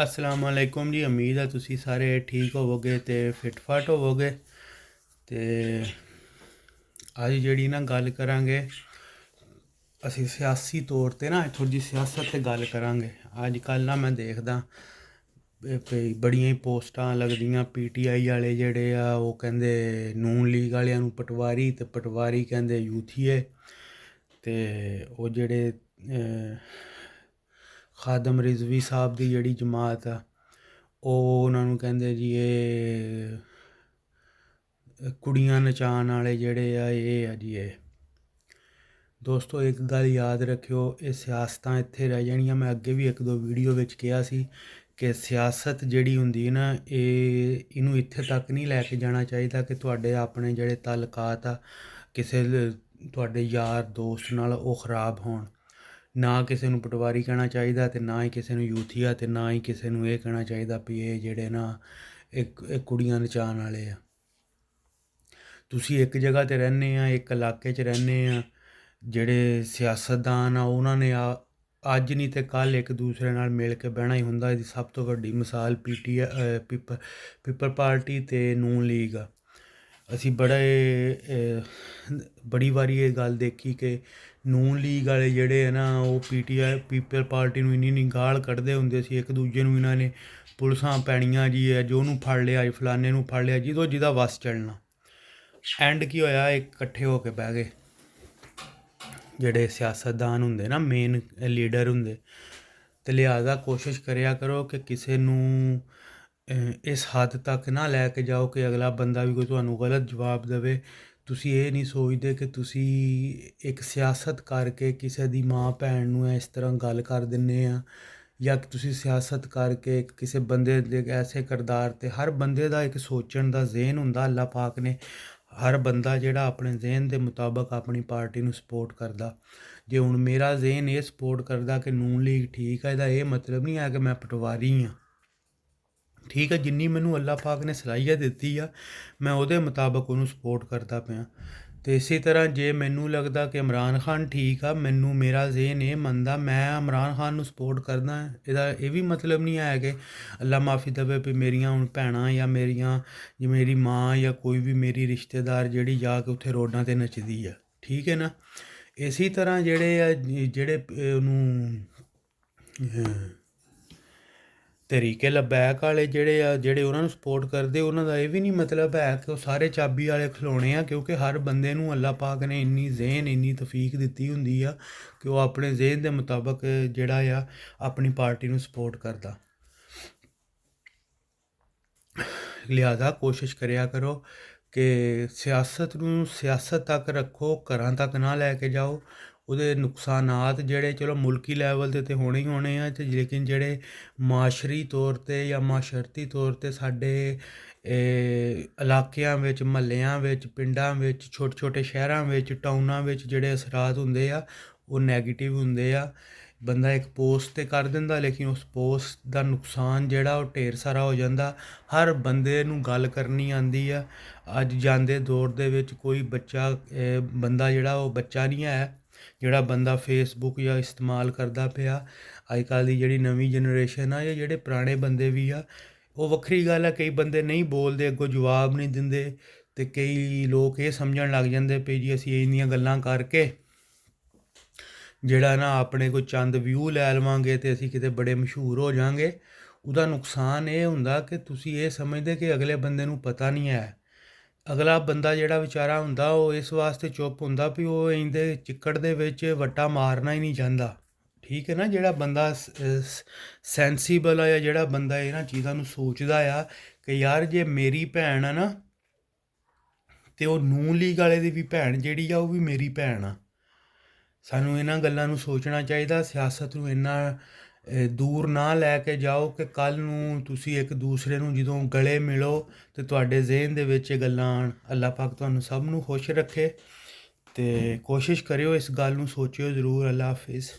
अस्सलाम वालेकुम जी। उम्मीद है तुसी सारे ठीक होवोगे ते फिट फाट होवोगे। ते अज जिहड़ी ना गल करांगे असी सियासी तौर ते ना थोड़ी जी सियासत ते गल करांगे। अजकल ना मैं देखदा बड़ियां ही पोस्टां लगदियां PTI वाले जेह्ड़े आ ओह् कहंदे नून लीग वालेआं नूं पटवारी ते पटवारी कहंदे यूथिए। ते ओह् जेह्ड़े खादम रिजवी साहब दी जेह्ड़ी जमात आ ओह् उन्हां नूं कहंदे जी एह् कुड़ियां नचाण वाले जेह्ड़े आ एह् आ जी एह्। दोस्तों एक गल याद रखियो, ये सियासतां इत्थे रह जानियां। मैं अग्गे भी एक दो वीडियो विच कहा सी कि सियासत जिहड़ी हुंदी ना इनू इत्थे तक नहीं लैके जाना चाहिदा कि तुहाडे अपने जिहड़े ताल्लुकात आ किसे तुहाडे यार दोस्त नाल ओह् खराब होण। ना किसे नूं पटवारी कहना चाहिदा ते ना ही किसे नूं यूथिया ते ना ही किसे नूं एह् कहना चाहिदा भी एह् जेह्ड़े ना एह् कुड़ियां नचाण वाले आ। तुसी एक जगह ते रैह्ने आ, एक इलाके च रैह्ने आ, ਜਿਹੜੇ ਸਿਆਸਤਦਾਨ ਆ ਉਹਨਾਂ ਨੇ ਅੱਜ ਨਹੀਂ ਤੇ ਕੱਲ੍ਹ ਇੱਕ ਦੂਸਰੇ ਨਾਲ ਮਿਲ ਕੇ ਬਹਿਣਾ ਹੀ ਹੁੰਦਾ। ਇਹਦੀ ਸਭ ਤੋਂ ਵੱਡੀ ਮਿਸਾਲ ਪੀਪਲ ਪਾਰਟੀ ਅਤੇ ਨੂਨ ਲੀਗ ਆ। ਅਸੀਂ ਬੜੀ ਵਾਰੀ ਇਹ ਗੱਲ ਦੇਖੀ ਕਿ ਨੂਨ ਲੀਗ ਵਾਲੇ ਜਿਹੜੇ ਆ ਨਾ ਉਹ ਪੀਪਲ ਪਾਰਟੀ ਨੂੰ ਇੰਨੀ ਗਾਲ ਕੱਢਦੇ ਹੁੰਦੇ ਸੀ। ਇੱਕ ਦੂਜੇ ਨੂੰ ਇਹਨਾਂ ਨੇ ਪੁਲਿਸਾਂ ਪੈਣੀਆਂ ਜੀ ਹੈ, ਜੋ ਉਹਨੂੰ ਫੜ ਲਿਆ, ਫਲਾਨੇ ਨੂੰ ਫੜ ਲਿਆ, ਜਿਹਦਾ ਵੱਸ ਚੱਲਣਾ। ਐਂਡ ਕੀ ਹੋਇਆ, ਇਕੱਠੇ ਹੋ ਕੇ ਬਹਿ ਗਏ ਜਿਹੜੇ ਸਿਆਸਤਦਾਨ ਹੁੰਦੇ ਨਾ, ਮੇਨ ਲੀਡਰ ਹੁੰਦੇ। ਅਤੇ ਲਿਹਾਜ਼ਾ ਕੋਸ਼ਿਸ਼ ਕਰਿਆ ਕਰੋ ਕਿ ਕਿਸੇ ਨੂੰ ਇਸ ਹੱਦ ਤੱਕ ਨਾ ਲੈ ਕੇ ਜਾਓ ਕਿ ਅਗਲਾ ਬੰਦਾ ਵੀ ਕੋਈ ਤੁਹਾਨੂੰ ਗਲਤ ਜਵਾਬ ਦੇਵੇ। ਤੁਸੀਂ ਇਹ ਨਹੀਂ ਸੋਚਦੇ ਕਿ ਤੁਸੀਂ ਇੱਕ ਸਿਆਸਤ ਕਰਕੇ ਕਿਸੇ ਦੀ ਮਾਂ ਭੈਣ ਨੂੰ ਇਸ ਤਰ੍ਹਾਂ ਗੱਲ ਕਰ ਦਿੰਦੇ ਆ, ਜਾਂ ਤੁਸੀਂ ਸਿਆਸਤ ਕਰਕੇ ਕਿਸੇ ਬੰਦੇ ਦੇ ਐਸੇ ਕਿਰਦਾਰ 'ਤੇ। ਹਰ ਬੰਦੇ ਦਾ ਇੱਕ ਸੋਚਣ ਦਾ ਜ਼ਹਨ ਹੁੰਦਾ। ਅੱਲਾਹ ਪਾਕ ਨੇ ਹਰ ਬੰਦਾ ਜਿਹੜਾ ਆਪਣੇ ਜ਼ਹਨ ਦੇ ਮੁਤਾਬਕ ਆਪਣੀ ਪਾਰਟੀ ਨੂੰ ਸਪੋਰਟ ਕਰਦਾ। ਜੇ ਹੁਣ ਮੇਰਾ ਜ਼ਹਨ ਇਹ ਸਪੋਰਟ ਕਰਦਾ ਕਿ ਨੂਨ ਲੀਗ ਠੀਕ ਹੈ, ਇਹਦਾ ਇਹ ਮਤਲਬ ਨਹੀਂ ਹੈ ਕਿ ਮੈਂ ਪਟਵਾਰੀ ਹਾਂ। ਠੀਕ ਹੈ, ਜਿੰਨੀ ਮੈਨੂੰ ਅੱਲਾਹ ਪਾਕ ਨੇ ਸਲਾਹੀਅਤ ਦਿੱਤੀ ਆ ਮੈਂ ਉਹਦੇ ਮੁਤਾਬਕ ਉਹਨੂੰ ਸਪੋਰਟ ਕਰਦਾ ਪਿਆ। ਅਤੇ ਇਸੇ ਤਰ੍ਹਾਂ ਜੇ ਮੈਨੂੰ ਲੱਗਦਾ ਕਿ ਇਮਰਾਨ ਖਾਨ ਠੀਕ ਆ, ਮੇਰਾ ਜ਼ਹਨ ਇਹ ਮੰਨਦਾ ਮੈਂ ਇਮਰਾਨ ਖਾਨ ਨੂੰ ਸਪੋਰਟ ਕਰਦਾ। ਇਹਦਾ ਇਹ ਵੀ ਮਤਲਬ ਨਹੀਂ ਹੈ ਕਿ ਅੱਲਾਹ ਮਾਫੀ ਦੇਵੇ ਵੀ ਮੇਰੀਆਂ ਹੁਣ ਭੈਣਾਂ ਜਾਂ ਮੇਰੀ ਮਾਂ ਜਾਂ ਕੋਈ ਵੀ ਮੇਰੀ ਰਿਸ਼ਤੇਦਾਰ ਜਿਹੜੀ ਜਾ ਕੇ ਉੱਥੇ ਰੋਡਾਂ 'ਤੇ ਨੱਚਦੀ ਆ। ਠੀਕ ਹੈ ਨਾ। ਇਸੇ ਤਰ੍ਹਾਂ ਜਿਹੜੇ ਉਹਨੂੰ ਤਰੀਕੇ ਲਬੈਕ ਵਾਲੇ ਜਿਹੜੇ ਉਹਨਾਂ ਨੂੰ ਸਪੋਰਟ ਕਰਦੇ, ਉਹਨਾਂ ਦਾ ਇਹ ਵੀ ਨਹੀਂ ਮਤਲਬ ਹੈ ਕਿ ਉਹ ਸਾਰੇ ਚਾਬੀ ਵਾਲੇ ਖਿਲਾਉਣੇ ਆ। ਕਿਉਂਕਿ ਹਰ ਬੰਦੇ ਨੂੰ ਅੱਲਾਹ ਪਾਕ ਨੇ ਇੰਨੀ ਤੌਫੀਕ ਦਿੱਤੀ ਹੁੰਦੀ ਆ ਕਿ ਉਹ ਆਪਣੇ ਜ਼ਹਨ ਦੇ ਮੁਤਾਬਕ ਜਿਹੜਾ ਆ ਆਪਣੀ ਪਾਰਟੀ ਨੂੰ ਸਪੋਰਟ ਕਰਦਾ। ਲਿਹਾਜ਼ਾ ਕੋਸ਼ਿਸ਼ ਕਰਿਆ ਕਰੋ ਕਿ ਸਿਆਸਤ ਨੂੰ ਸਿਆਸਤ ਤੱਕ ਰੱਖੋ, ਘਰਾਂ ਤੱਕ ਨਾ ਲੈ ਕੇ ਜਾਓ। ਉਹਦੇ ਨੁਕਸਾਨਾਤ ਜਿਹੜੇ ਚਲੋ ਮੁਲਕੀ ਲੈਵਲ 'ਤੇ ਹੋਣੇ ਹੀ ਹੋਣੇ ਆ, ਅਤੇ ਲੇਕਿਨ ਜਿਹੜੇ ਮਾਸ਼ਰੀ ਤੌਰ 'ਤੇ ਜਾਂ ਮਾਸ਼ਰਤੀ ਤੌਰ 'ਤੇ ਸਾਡੇ ਇਲਾਕਿਆਂ ਵਿੱਚ, ਮਹੱਲਿਆਂ ਵਿੱਚ, ਪਿੰਡਾਂ ਵਿੱਚ, ਛੋਟੇ ਛੋਟੇ ਸ਼ਹਿਰਾਂ ਵਿੱਚ, ਟਾਊਨਾਂ ਵਿੱਚ ਜਿਹੜੇ ਅਸਰਾਤ ਹੁੰਦੇ ਆ ਉਹ ਨੈਗੇਟਿਵ ਹੁੰਦੇ ਆ। ਬੰਦਾ ਇੱਕ ਪੋਸਟ 'ਤੇ ਕਰ ਦਿੰਦਾ, ਲੇਕਿਨ ਉਸ ਪੋਸਟ ਦਾ ਨੁਕਸਾਨ ਜਿਹੜਾ ਉਹ ਢੇਰ ਸਾਰਾ ਹੋ ਜਾਂਦਾ। ਹਰ ਬੰਦੇ ਨੂੰ ਗੱਲ ਕਰਨੀ ਆਉਂਦੀ ਆ। ਅੱਜ ਜਾਂਦੇ ਦੌਰ ਦੇ ਵਿੱਚ ਕੋਈ ਬੰਦਾ ਜਿਹੜਾ ਉਹ ਬੱਚਾ ਨਹੀਂ ਹੈ ਜਿਹੜਾ ਬੰਦਾ ਫੇਸਬੁੱਕ ਜਾਂ ਇਸਤੇਮਾਲ ਕਰਦਾ ਪਿਆ। ਅੱਜ ਕੱਲ੍ਹ ਦੀ ਜਿਹੜੀ ਨਵੀਂ ਜਨਰੇਸ਼ਨ ਆ ਜਾਂ ਜਿਹੜੇ ਪੁਰਾਣੇ ਬੰਦੇ ਵੀ ਆ, ਉਹ ਵੱਖਰੀ ਗੱਲ ਆ। ਕਈ ਬੰਦੇ ਨਹੀਂ ਬੋਲਦੇ, ਅੱਗੋਂ ਜਵਾਬ ਨਹੀਂ ਦਿੰਦੇ, ਅਤੇ ਕਈ ਲੋਕ ਇਹ ਸਮਝਣ ਲੱਗ ਜਾਂਦੇ ਪਏ ਜੀ ਅਸੀਂ ਇੰਨੀਆਂ ਗੱਲਾਂ ਕਰਕੇ ਜਿਹੜਾ ਨਾ ਆਪਣੇ ਕੋਈ ਚੰਦ ਵਿਊ ਲੈ ਲਵਾਂਗੇ ਅਤੇ ਅਸੀਂ ਕਿਤੇ ਬੜੇ ਮਸ਼ਹੂਰ ਹੋ ਜਾਵਾਂਗੇ। ਉਹਦਾ ਨੁਕਸਾਨ ਇਹ ਹੁੰਦਾ ਕਿ ਤੁਸੀਂ ਇਹ ਸਮਝਦੇ ਕਿ ਅਗਲੇ ਬੰਦੇ ਨੂੰ ਪਤਾ ਨਹੀਂ ਹੈ। ਅਗਲਾ ਬੰਦਾ ਜਿਹੜਾ ਵਿਚਾਰਾ ਹੁੰਦਾ ਉਹ ਇਸ ਵਾਸਤੇ ਚੁੱਪ ਹੁੰਦਾ ਵੀ ਉਹ ਇਹਦੇ ਚਿੱਕੜ ਦੇ ਵਿੱਚ ਵੱਟਾ ਮਾਰਨਾ ਹੀ ਨਹੀਂ ਚਾਹੁੰਦਾ। ਠੀਕ ਹੈ ਨਾ। ਜਿਹੜਾ ਬੰਦਾ ਸੈਂਸੀਬਲ ਆ ਜਾਂ ਜਿਹੜਾ ਬੰਦਾ ਇਹਨਾਂ ਚੀਜ਼ਾਂ ਨੂੰ ਸੋਚਦਾ ਆ ਕਿ ਯਾਰ ਜੇ ਮੇਰੀ ਭੈਣ ਆ ਨਾ, ਅਤੇ ਉਹ ਨੂਨ ਲੀਗ ਵਾਲੇ ਦੀ ਵੀ ਭੈਣ ਜਿਹੜੀ ਆ ਉਹ ਵੀ ਮੇਰੀ ਭੈਣ ਆ। ਸਾਨੂੰ ਇਹਨਾਂ ਗੱਲਾਂ ਨੂੰ ਸੋਚਣਾ ਚਾਹੀਦਾ। ਸਿਆਸਤ ਨੂੰ ਇੰਨਾ ਦੂਰ ਨਾ ਲੈ ਕੇ ਜਾਓ ਕਿ ਕੱਲ੍ਹ ਨੂੰ ਤੁਸੀਂ ਇੱਕ ਦੂਸਰੇ ਨੂੰ ਜਦੋਂ ਗਲੇ ਮਿਲੋ ਅਤੇ ਤੁਹਾਡੇ ਜ਼ਹਨ ਦੇ ਵਿੱਚ ਇਹ ਗੱਲਾਂ ਆਉਣ। ਅੱਲਾਹ ਪਾਕ ਤੁਹਾਨੂੰ ਸਭ ਨੂੰ ਖੁਸ਼ ਰੱਖੇ ਅਤੇ ਕੋਸ਼ਿਸ਼ ਕਰਿਓ ਇਸ ਗੱਲ ਨੂੰ ਸੋਚਿਓ ਜ਼ਰੂਰ। ਅੱਲਾਹ ਹਾਫਿਜ਼।